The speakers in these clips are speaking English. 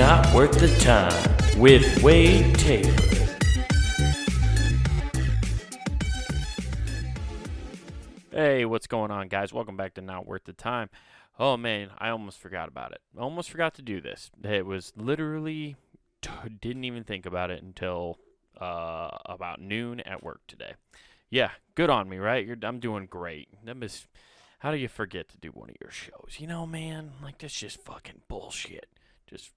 Not Worth the Time with Wade Taylor. Hey, what's going on, guys? Welcome back to Not Worth the Time. Oh, man, I almost forgot about it. I almost forgot to do this. It was literally, didn't even think about it until about noon at work today. Yeah, good on me, right? I'm doing great. How do you forget to do one of your shows? You know, man, like, that's just fucking bullshit. Just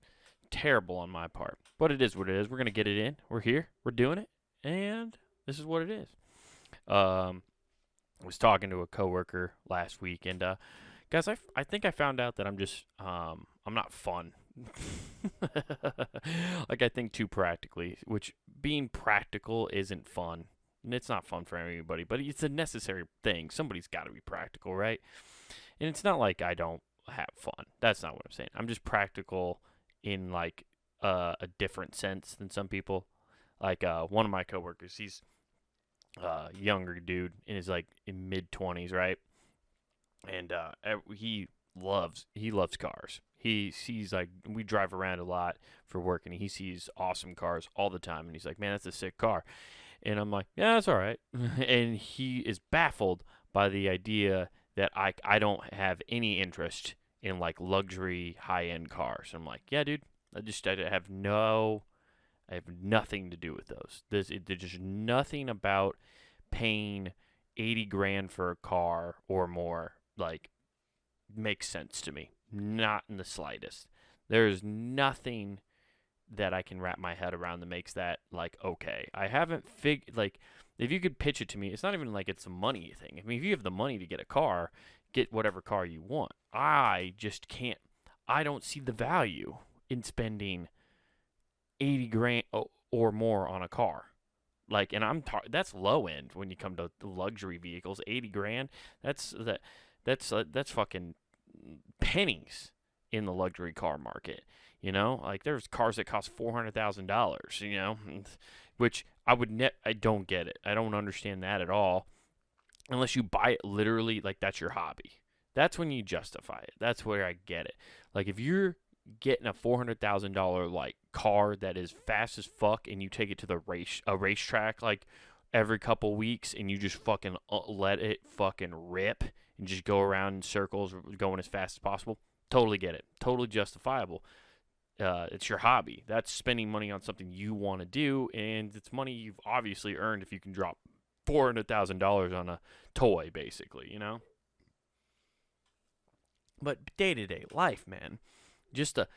terrible on my part. But it is what it is. We're going to get it in. We're here. We're doing it. And this is what it is. I was talking to a coworker last week, and guys, I think I found out that I'm just I'm not fun. Like, I think too practically, which being practical isn't fun. And it's not fun for anybody, but it's a necessary thing. Somebody's got to be practical, right? And it's not like I don't have fun. That's not what I'm saying. I'm just practical in like a different sense than some people. Like one of my coworkers, he's younger dude in his like in mid-20s, right? And he loves cars. He sees, like, we drive around a lot for work, and he sees awesome cars all the time, and he's like, man, that's a sick car. And I'm like, yeah, that's all right. And he is baffled by the idea that I don't have any interest in like luxury high-end cars. I'm like, yeah, dude, I have nothing to do with those. There's just nothing about paying $80,000 for a car or more like makes sense to me. Not in the slightest. There is nothing that I can wrap my head around that makes that like okay. I haven't like, if you could pitch it to me, it's not even like it's a money thing. I mean, if you have the money to get a car, get whatever car you want. I just can't. I don't see the value in spending $80,000 or more on a car. Like, and that's low end when you come to luxury vehicles. $80,000. That's fucking pennies in the luxury car market. You know, like there's cars that cost $400,000. You know, which I don't get it. I don't understand that at all. Unless you buy it literally, like that's your hobby. That's when you justify it. That's where I get it. Like if you're getting a $400,000 like car that is fast as fuck, and you take it to the racetrack like every couple weeks, and you just fucking let it fucking rip and just go around in circles, going as fast as possible. Totally get it. Totally justifiable. It's your hobby. That's spending money on something you want to do, and it's money you've obviously earned if you can drop $400,000 on a toy, basically, you know? But day-to-day life, man, just a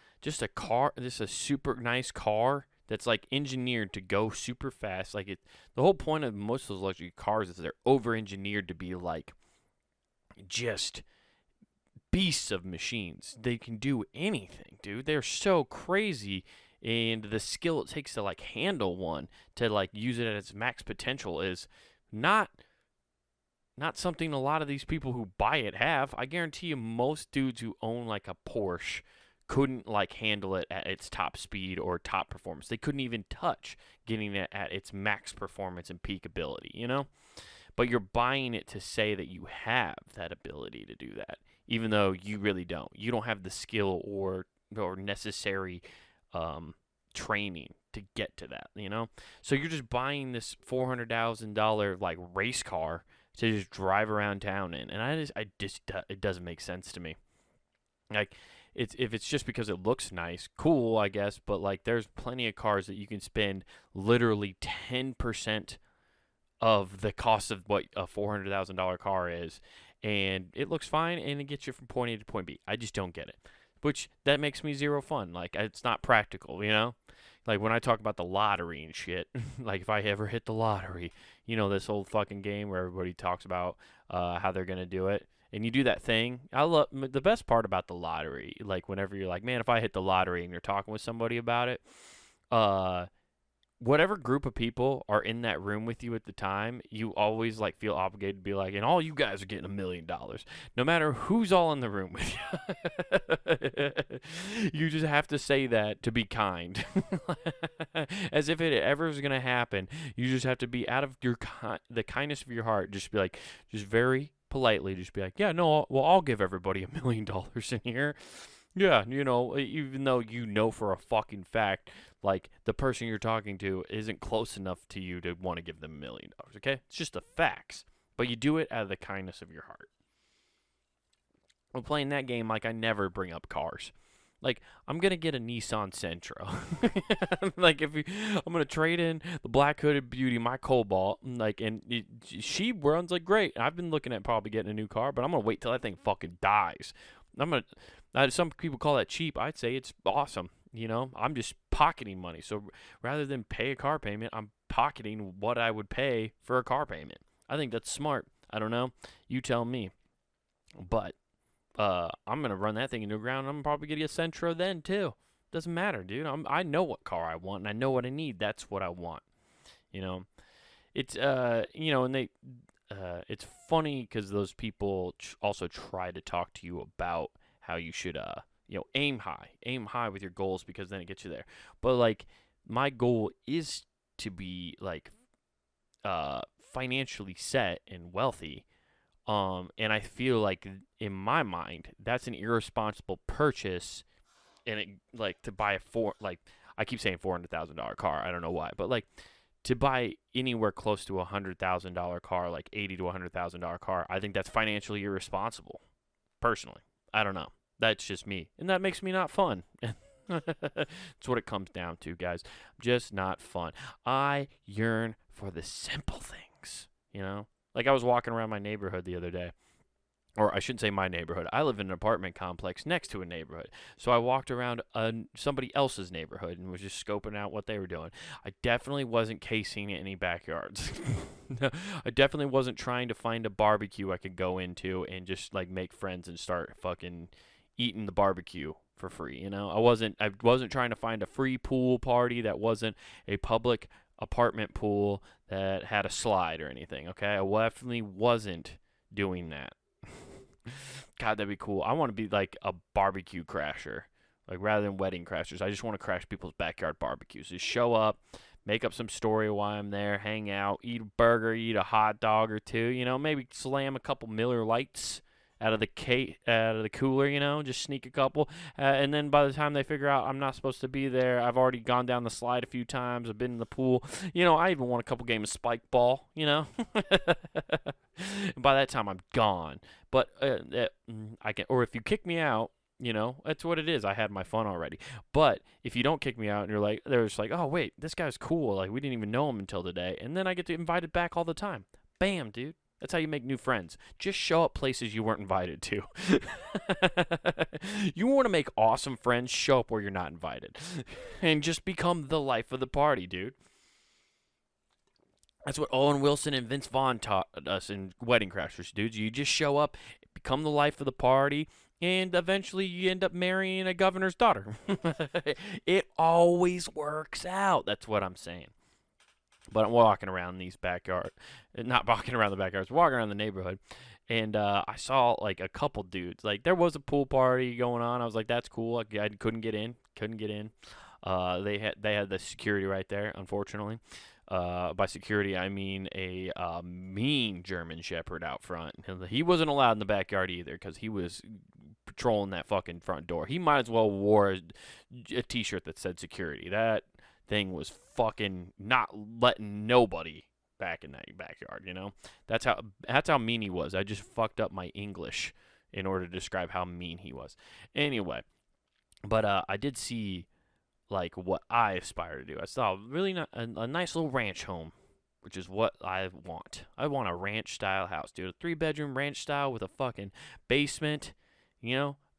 car, just a super nice car that's like engineered to go super fast. Like the whole point of most of those luxury cars is they're over-engineered to be like just beasts of machines. They can do anything, dude. They're so crazy, and the skill it takes to like handle one, to like use it at its max potential is not something a lot of these people who buy it have. I guarantee you most dudes who own like a Porsche couldn't like handle it at its top speed or top performance. They couldn't even touch getting it at its max performance and peak ability, you know? But you're buying it to say that you have that ability to do that, even though you really don't. You don't have the skill or necessary training to get to that, you know? So you're just buying this $400,000 like race car to just drive around town in, and it doesn't make sense to me. Like, if it's just because it looks nice, cool, I guess, but like there's plenty of cars that you can spend literally 10% of the cost of what a $400,000 car is, and it looks fine, and it gets you from point A to point B. I just don't get it, which that makes me zero fun. Like, it's not practical, you know? Like, when I talk about the lottery and shit, like, if I ever hit the lottery, you know, this old fucking game where everybody talks about how they're going to do it, and you do that thing. I love the best part about the lottery, like, whenever you're like, man, if I hit the lottery, and you're talking with somebody about it, whatever group of people are in that room with you at the time, you always like feel obligated to be like, and all you guys are getting $1 million, no matter who's all in the room with you. You just have to say that to be kind, as if it ever is gonna happen. You just have to be out of the kindness of your heart. Just be like, just very politely, just be like, yeah, no, well, I'll give everybody $1 million in here. Yeah, even though you know for a fucking fact, like, the person you're talking to isn't close enough to you to want to give them $1 million, okay? It's just the facts. But you do it out of the kindness of your heart. When playing that game, like, I never bring up cars. Like, I'm gonna get a Nissan Sentra. Like, I'm gonna trade in the black hooded beauty, my Cobalt, like, and she runs like great. I've been looking at probably getting a new car, but I'm gonna wait till that thing fucking dies. Some people call that cheap. I'd say it's awesome. I'm just pocketing money. So rather than pay a car payment, I'm pocketing what I would pay for a car payment. I think that's smart. I don't know. You tell me. But I'm gonna run that thing into the ground. I'm probably gonna get a Sentra then too. Doesn't matter, dude. I know what car I want and I know what I need. That's what I want. You know, it's and it's funny because those people also try to talk to you about how you should aim high with your goals because then it gets you there. But like my goal is to be like financially set and wealthy. And I feel like in my mind that's an irresponsible purchase, and it like to buy I keep saying $400,000 car. I don't know why, but like to buy anywhere close to $100,000 car, like $80,000 to $100,000 car, I think that's financially irresponsible. Personally, I don't know. That's just me, and that makes me not fun. That's what it comes down to, guys. Just not fun. I yearn for the simple things, Like I was walking around my neighborhood the other day, or I shouldn't say my neighborhood. I live in an apartment complex next to a neighborhood. So I walked around somebody else's neighborhood and was just scoping out what they were doing. I definitely wasn't casing any backyards. No, I definitely wasn't trying to find a barbecue I could go into and just like make friends and start fucking eating the barbecue for free. I wasn't trying to find a free pool party that wasn't a public apartment pool that had a slide or anything, okay? I definitely wasn't doing that. God, that'd be cool. I want to be like a barbecue crasher. Like rather than wedding crashers, I just want to crash people's backyard barbecues. Just show up, make up some story while I'm there, hang out, eat a burger, eat a hot dog or two, maybe slam a couple Miller Lights out of the cooler, just sneak a couple, and then by the time they figure out I'm not supposed to be there, I've already gone down the slide a few times, I've been in the pool, I even won a couple games of spike ball, and by that time I'm gone. But I can, or if you kick me out, that's what it is. I had my fun already. But if you don't kick me out and they're just like, oh wait, this guy's cool, like we didn't even know him until today, and then I get invited back all the time. Bam, dude. That's how you make new friends. Just show up places you weren't invited to. You want to make awesome friends, show up where you're not invited. And just become the life of the party, dude. That's what Owen Wilson and Vince Vaughn taught us in Wedding Crashers, dudes. You just show up, become the life of the party, and eventually you end up marrying a governor's daughter. It always works out. That's what I'm saying. But I'm walking around these backyard, not walking around the backyards, walking around the neighborhood, and I saw like a couple dudes. Like there was a pool party going on. I was like, that's cool. I couldn't get in. They had the security right there, unfortunately. By security, I mean a mean German Shepherd out front. He wasn't allowed in the backyard either because he was patrolling that fucking front door. He might as well wore a T-shirt that said security. That thing was fucking not letting nobody back in that backyard, That's how mean he was. I just fucked up my English in order to describe how mean he was. Anyway, but I did see like what I aspire to do. I saw really a nice little ranch home, which is what I want. I want a ranch style house, dude. A 3-bedroom ranch style with a fucking basement,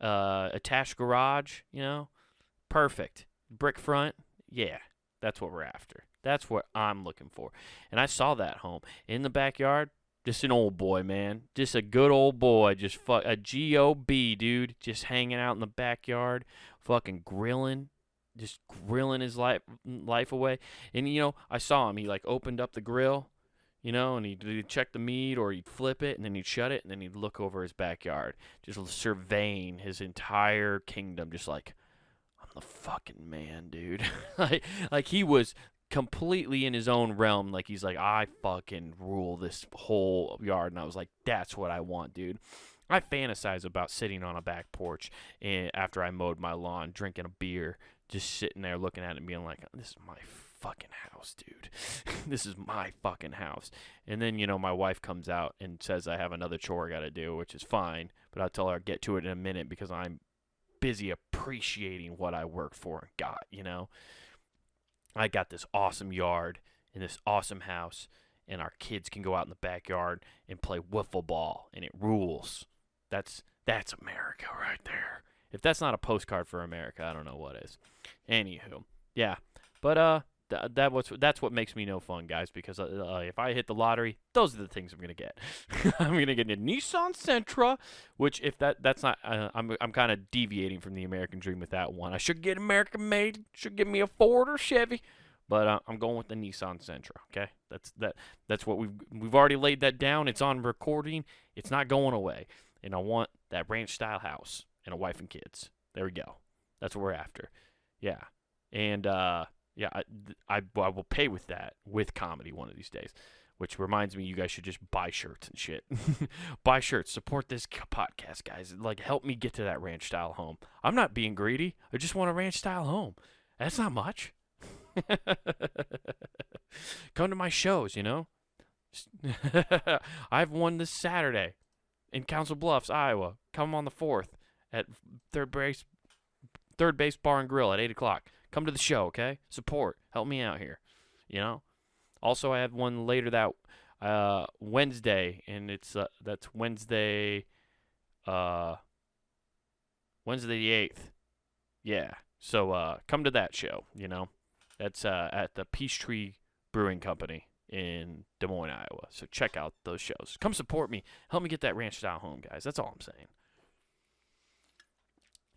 attached garage, perfect. Brick front. Yeah, that's what we're after. That's what I'm looking for. And I saw that home in the backyard. Just an old boy, man. Just a good old boy. Just a G-O-B, dude. Just hanging out in the backyard, fucking grilling. Just grilling his life away. And, I saw him. He, like, opened up the grill, and he'd check the meat, or he'd flip it, and then he'd shut it, and then he'd look over his backyard, just surveying his entire kingdom, just like, the fucking man, dude. like he was completely in his own realm. Like he's like, I fucking rule this whole yard. And I was like, that's what I want, dude. I fantasize about sitting on a back porch and after I mowed my lawn, drinking a beer, just sitting there looking at it and being like, this is my fucking house, dude. This is my fucking house. And then, my wife comes out and says I have another chore I got to do, which is fine. But I'll tell her I'll get to it in a minute because I'm busy appreciating what I work for and got. I got this awesome yard and this awesome house, and our kids can go out in the backyard and play wiffle ball, and it rules. That's America right there. If that's not a postcard for America, I don't know what is. Anywho, yeah, but that's what makes me no fun, guys. Because if I hit the lottery, those are the things I'm gonna get. I'm gonna get a Nissan Sentra, which if that's not, I'm kind of deviating from the American dream with that one. I should get American made. Should get me a Ford or Chevy. But I'm going with the Nissan Sentra. Okay, that's what we've already laid that down. It's on recording. It's not going away. And I want that ranch-style house and a wife and kids. There we go. That's what we're after. Yeah. And, yeah, I will pay with that with comedy one of these days. Which reminds me, you guys should just buy shirts and shit. Buy shirts. Support this podcast, guys. Like, help me get to that ranch-style home. I'm not being greedy. I just want a ranch-style home. That's not much. Come to my shows, I have one this Saturday in Council Bluffs, Iowa. Come on the 4th at Third Base Bar and Grill at 8 o'clock. Come to the show, okay? Support. Help me out here, Also, I have one later that Wednesday, and that's Wednesday the 8th. Yeah. So come to that show, That's at the Peachtree Brewing Company in Des Moines, Iowa. So check out those shows. Come support me. Help me get that ranch-style home, guys. That's all I'm saying.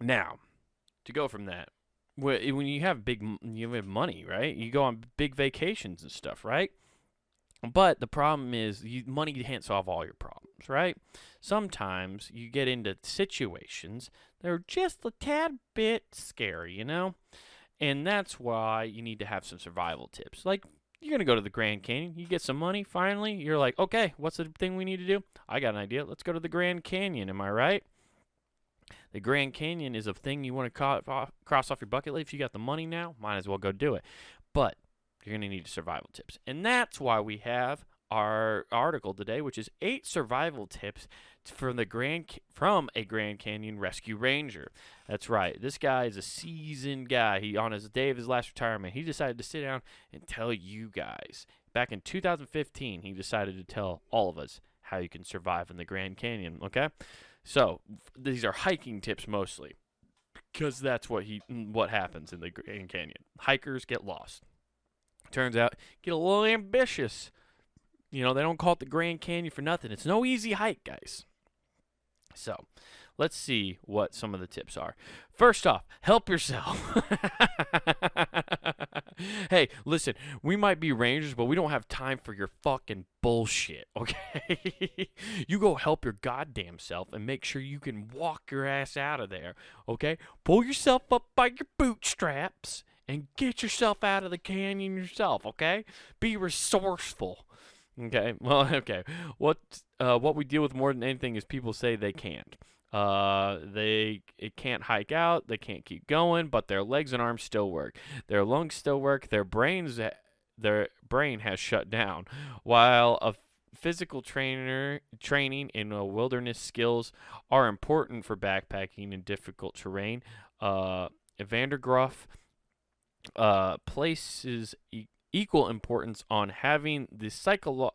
Now, to go from that, when you have money, right? You go on big vacations and stuff, right? But the problem is money can't solve all your problems, right? Sometimes you get into situations that are just a tad bit scary, And that's why you need to have some survival tips. Like, you're going to go to the Grand Canyon. You get some money, finally. You're like, okay, what's the thing we need to do? I got an idea. Let's go to the Grand Canyon. Am I right? The Grand Canyon is a thing you want to cross off your bucket list. If you got the money now, might as well go do it. But you're going to need survival tips. And that's why we have our article today, which is 8 survival tips from a Grand Canyon rescue ranger. That's right. This guy is a seasoned guy. He, on his day of his last retirement, he decided to sit down and tell you guys. Back in 2015, he decided to tell all of us how you can survive in the Grand Canyon, okay? So, these are hiking tips mostly, because that's what happens in the Grand Canyon. Hikers get lost. Turns out, get a little ambitious. They don't call it the Grand Canyon for nothing. It's no easy hike, guys. So, let's see what some of the tips are. First off, help yourself. Hey, listen, we might be rangers, but we don't have time for your fucking bullshit, okay? You go help your goddamn self and make sure you can walk your ass out of there, okay? Pull yourself up by your bootstraps and get yourself out of the canyon yourself, okay? Be resourceful. Okay, well, okay. What we deal with more than anything is people say they can't. They can't hike out, they can't keep going, but their legs and arms still work. Their lungs still work. Their brain has shut down. While a physical training and wilderness skills are important for backpacking in difficult terrain, Evander Gruff places equal importance on having the psychological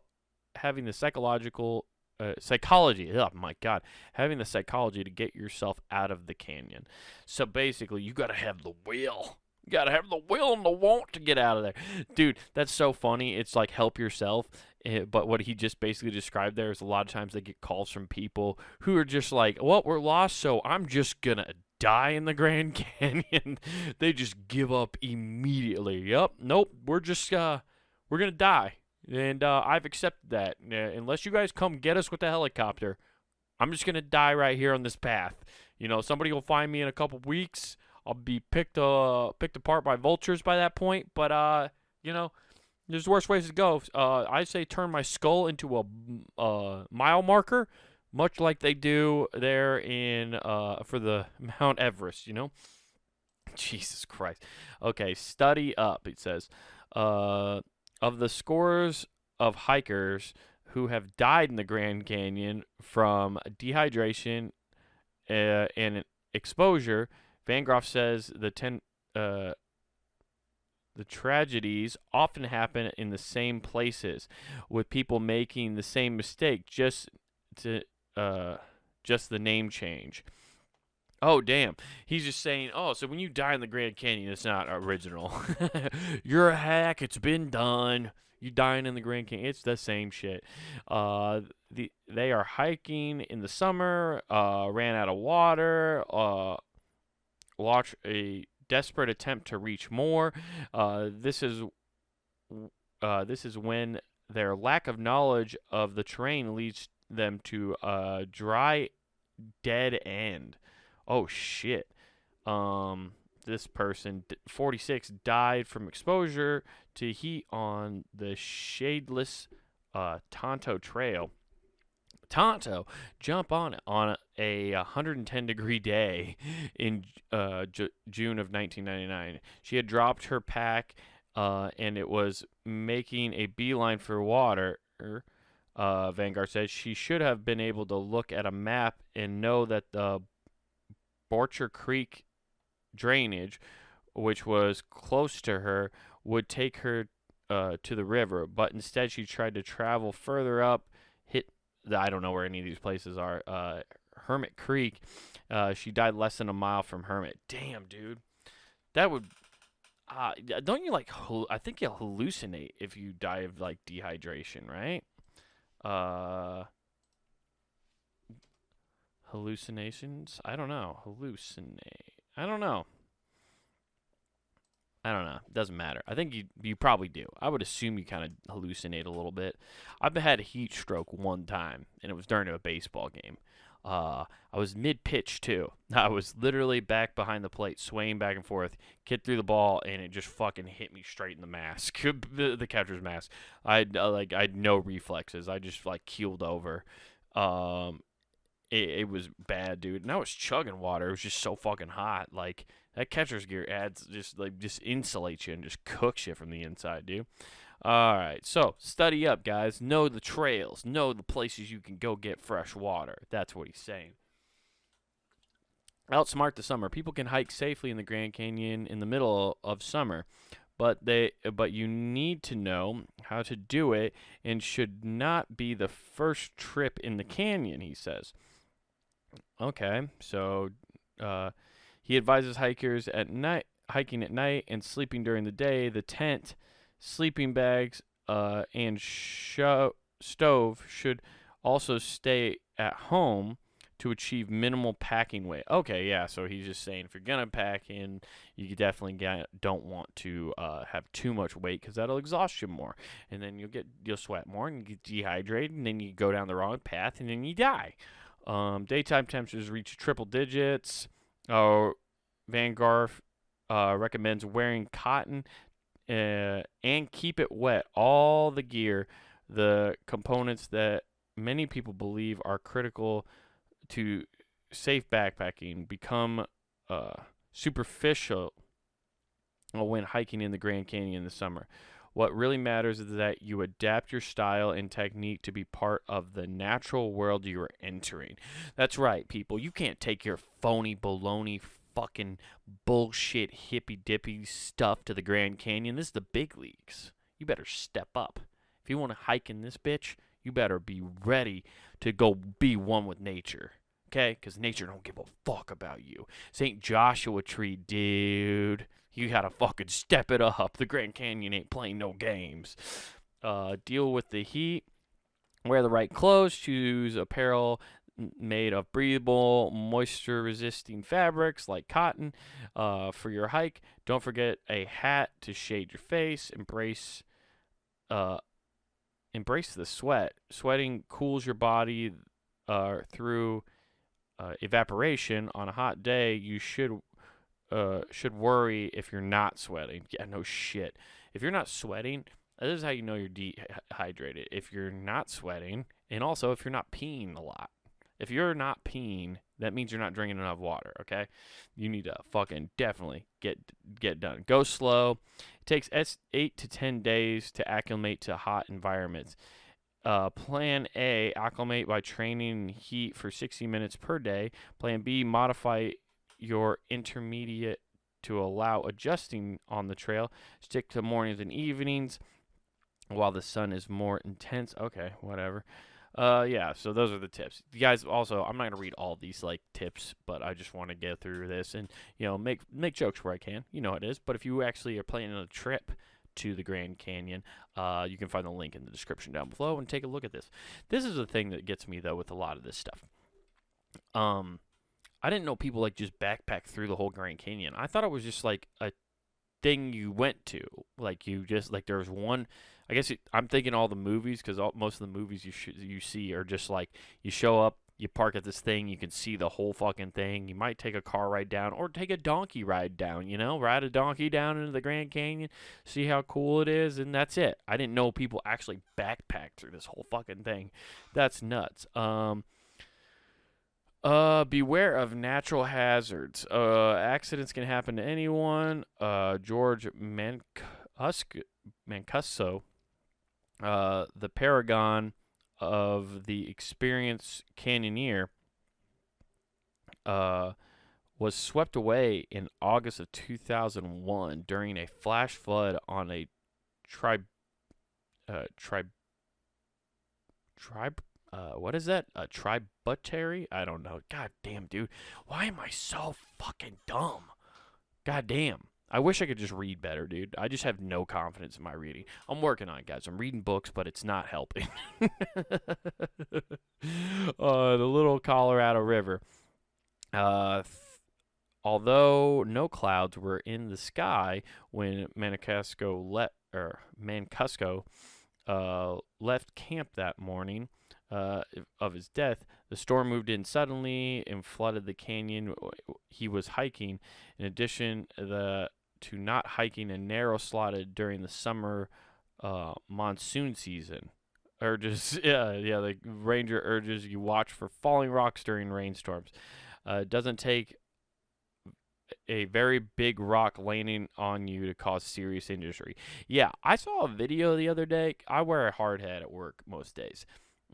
psychology. Oh my God, having the psychology to get yourself out of the canyon. So basically, you gotta have the will. You gotta have the will and the want to get out of there, dude. That's so funny. It's like help yourself. But what he just basically described there is a lot of times they get calls from people who are just like, well, we're lost, so I'm just gonna die in the Grand Canyon. They just give up immediately. Yep, nope, we're gonna die, and I've accepted that. Unless you guys come get us with the helicopter, I'm just gonna die right here on this path. Somebody will find me in a couple weeks. I'll be picked apart by vultures by that point. But there's worse ways to go. I say turn my skull into a mile marker much like they do there in for the Mount Everest, Jesus Christ. Okay, study up, it says. Of the scores of hikers who have died in the Grand Canyon from dehydration and exposure, Van Groff says the tragedies often happen in the same places, with people making the same mistake, just the name change. Oh, damn. He's just saying, so when you die in the Grand Canyon, it's not original. You're a hack. It's been done. You dying in the Grand Canyon. It's the same shit. They are hiking in the summer, ran out of water, launched a desperate attempt to reach more. This is when their lack of knowledge of the terrain leads them to a dry, dead end. Oh shit. This person, 46, died from exposure to heat on the shadeless Tonto Trail. Tonto, jump on it on a 110-degree day in June of 1999. She had dropped her pack, and it was making a beeline for water. Vanguard says she should have been able to look at a map and know that the Borcher Creek drainage, which was close to her, would take her to the river, but instead she tried to travel further up, I don't know where any of these places are, Hermit Creek. She died less than a mile from Hermit. Damn, dude. That would, don't you I think you'll hallucinate if you die of dehydration, right? Hallucinations? I don't know. Hallucinate. I don't know. It doesn't matter. I think you probably do. I would assume you kind of hallucinate a little bit. I've had a heat stroke one time, and it was during a baseball game. I was mid-pitch, too. I was literally back behind the plate, swaying back and forth, kicked through the ball, and it just fucking hit me straight in the mask, the catcher's mask. I had no reflexes. I just, keeled over. It was bad, dude. And I was chugging water. It was just so fucking hot. That catcher's gear just insulates you and just cooks you from the inside, dude. All right, so study up, guys. Know the trails. Know the places you can go get fresh water. That's what he's saying. Outsmart the summer. People can hike safely in the Grand Canyon in the middle of summer, but you need to know how to do it and should not be the first trip in the canyon, he says. Okay, so he advises hikers hiking at night and sleeping during the day. The tent, sleeping bags, and stove should also stay at home to achieve minimal packing weight. Okay, yeah, so he's just saying if you're going to pack in, you definitely don't want to have too much weight because that'll exhaust you more. And then you'll sweat more and you get dehydrated, and then you go down the wrong path and then you die. Daytime temperatures reach triple digits. Van Garf recommends wearing cotton and keep it wet. All the gear, the components that many people believe are critical to safe backpacking, become superficial when hiking in the Grand Canyon in the summer. What really matters is that you adapt your style and technique to be part of the natural world you are entering. That's right, people. You can't take your phony baloney fucking bullshit hippy-dippy stuff to the Grand Canyon. This is the big leagues. You better step up. If you want to hike in this bitch, you better be ready to go be one with nature. Okay? Because nature don't give a fuck about you. St. Joshua Tree, dude. You gotta fucking step it up. The Grand Canyon ain't playing no games. Deal with the heat. Wear the right clothes. Choose apparel made of breathable, moisture-resisting fabrics like cotton for your hike. Don't forget a hat to shade your face. Embrace the sweat. Sweating cools your body through evaporation. On a hot day, you should worry if you're not sweating. Yeah, no shit. If you're not sweating, this is how you know you're dehydrated. If you're not sweating, and also if you're not peeing a lot. If you're not peeing, that means you're not drinking enough water, okay? You need to fucking definitely get done. Go slow. It takes 8 to 10 days to acclimate to hot environments. Plan A, acclimate by training heat for 60 minutes per day. Plan B, modify your intermediate to allow adjusting on the trail. Stick to mornings and evenings while the sun is more intense. Okay, whatever. Yeah, so those are the tips. You guys, also, I'm not gonna read all these like tips, but I just want to get through this and make jokes where I can. You know how it is. But if you actually are planning a trip to the Grand Canyon, you can find the link in the description down below and take a look at this. This is the thing that gets me though with a lot of this stuff. I didn't know people like just backpack through the whole Grand Canyon. I thought it was just like a thing you went to. Like you just like there was one. I guess I'm thinking all the movies because most of the movies you see are just like you show up, you park at this thing, you can see the whole fucking thing. You might take a car ride down or take a donkey ride down. Ride a donkey down into the Grand Canyon, see how cool it is, and that's it. I didn't know people actually backpack through this whole fucking thing. That's nuts. Beware of natural hazards. Accidents can happen to anyone. George Mancuso, the paragon of the experienced canyoneer, was swept away in August of 2001 during a flash flood on a what is that? A tributary? I don't know. God damn, dude. Why am I so fucking dumb? God damn. I wish I could just read better, dude. I just have no confidence in my reading. I'm working on it, guys. I'm reading books, but it's not helping. The little Colorado River. Although no clouds were in the sky when Mancuso left camp that morning of his death, the storm moved in suddenly and flooded the canyon he was hiking. In addition to not hiking a narrow slotted during the summer monsoon season. The ranger urges you watch for falling rocks during rainstorms. It doesn't take a very big rock landing on you to cause serious injury. Yeah, I saw a video the other day. I wear a hard hat at work most days.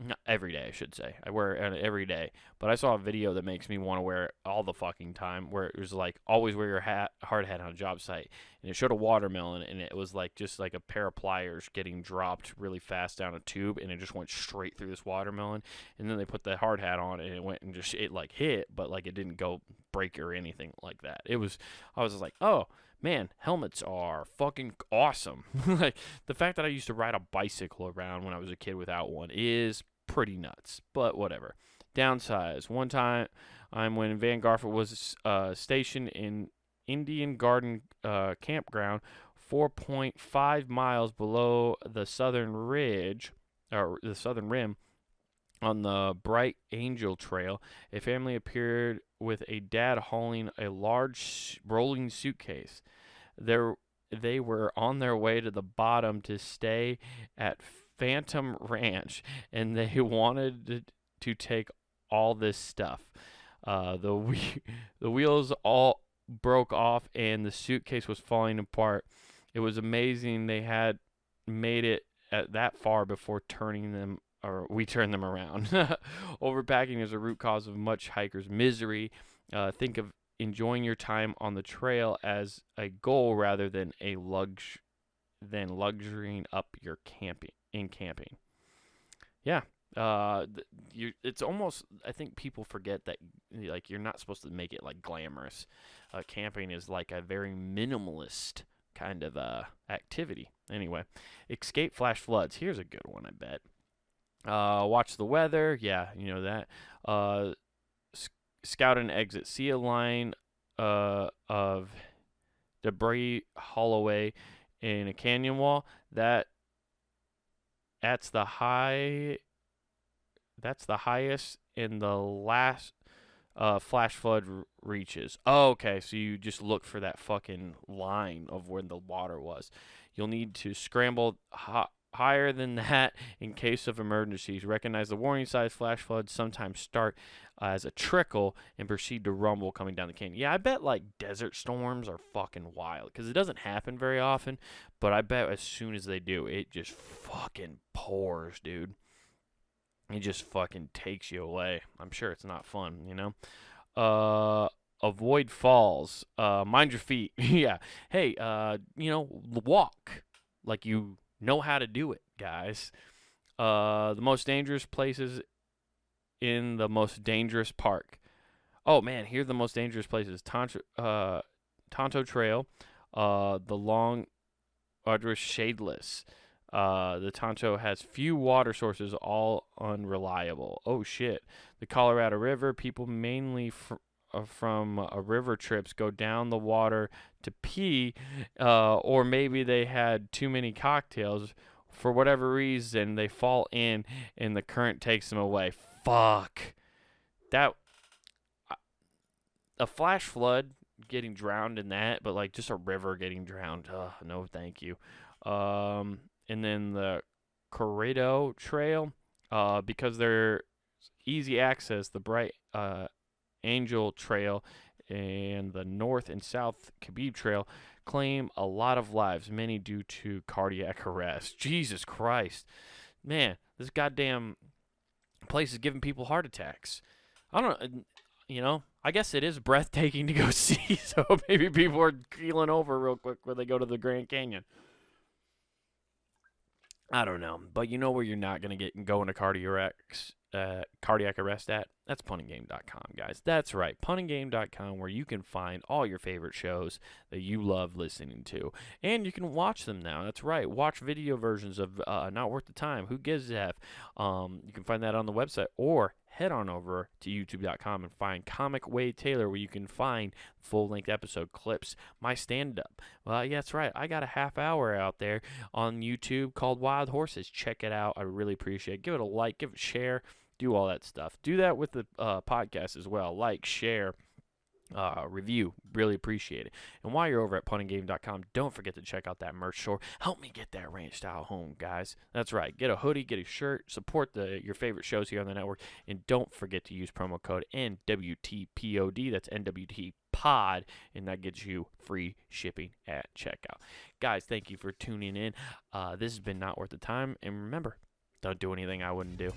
Not every day, I should say. I wear it every day. But I saw a video that makes me want to wear it all the fucking time, where it was like, always wear your hard hat on a job site. And it showed a watermelon, and it was like just like a pair of pliers getting dropped really fast down a tube, and it just went straight through this watermelon. And then they put the hard hat on, and it went and it like hit, but like it didn't go break or anything like that. I was just like, oh, man, helmets are fucking awesome. Like, the fact that I used to ride a bicycle around when I was a kid without one is pretty nuts, but whatever. Downsides. One time, when Van Garford was stationed in Indian Garden Campground, 4.5 miles below the southern ridge, or the southern rim, on the Bright Angel Trail, a family appeared with a dad hauling a large rolling suitcase. They were on their way to the bottom to stay at Phantom Ranch, and they wanted to take all this stuff. The wheels all broke off, and the suitcase was falling apart. It was amazing they had made it at that far before we turned them around. Overpacking is a root cause of much hikers' misery. Think of enjoying your time on the trail as a goal rather than luxurying up your camping. Yeah. It's almost, I think people forget that like you're not supposed to make it like glamorous. Camping is like a very minimalist kind of activity. Anyway, escape flash floods. Here's a good one, I bet. Watch the weather. Yeah, you know that. Scout and exit. See a line of debris holloway in a canyon wall. That's the highest in the last flash flood reaches. Oh, okay, so you just look for that fucking line of where the water was. You'll need to scramble higher than that in case of emergencies. Recognize the warning signs. Flash floods sometimes start as a trickle and proceed to rumble coming down the canyon. Yeah, I bet like desert storms are fucking wild because it doesn't happen very often, but I bet as soon as they do, it just fucking pours, dude. It just fucking takes you away. I'm sure it's not fun, you know? Avoid falls. Mind your feet. Yeah. Hey, walk like you know how to do it, guys. The most dangerous places in the most dangerous park. Oh man, here are the most dangerous places: Tonto Trail, the long, arduous, shadeless. The Tonto has few water sources, all unreliable. Oh shit! The Colorado River. People mainly from river trips go down the water to pee, or maybe they had too many cocktails. For whatever reason, they fall in, and the current takes them away. Fuck that. A flash flood getting drowned in that, but like just a river getting drowned. No, thank you. And then the Corrado Trail, because they're easy access, the Bright Angel Trail and the North and South Khabib Trail claim a lot of lives, many due to cardiac arrest. Jesus Christ. Man, this goddamn place is giving people heart attacks. I don't know, I guess it is breathtaking to go see, so maybe people are keeling over real quick when they go to the Grand Canyon. I don't know, but you know where you're not going to go into cardiac arrest at? That's puntinggame.com, guys. That's right, puntinggame.com, where you can find all your favorite shows that you love listening to. And you can watch them now. That's right, watch video versions of Not Worth the Time. Who gives a F? You can find that on the website, or head on over to youtube.com and find Comic Wade Taylor, where you can find full-length episode clips, my stand-up. Well, yeah, that's right. I got a half hour out there on YouTube called Wild Horses. Check it out. I really appreciate it. Give it a like, give it a share, do all that stuff. Do that with the podcast as well. Like, share, review. Really appreciate it. And while you're over at puntinggame.com, don't forget to check out that merch store. Help me get that ranch style home, guys. That's right. Get a hoodie, get a shirt, support your favorite shows here on the network, and don't forget to use promo code NWTPOD. That's NWT Pod, and that gets you free shipping at checkout. Guys, thank you for tuning in. This has been Not Worth the Time, and remember, don't do anything I wouldn't do.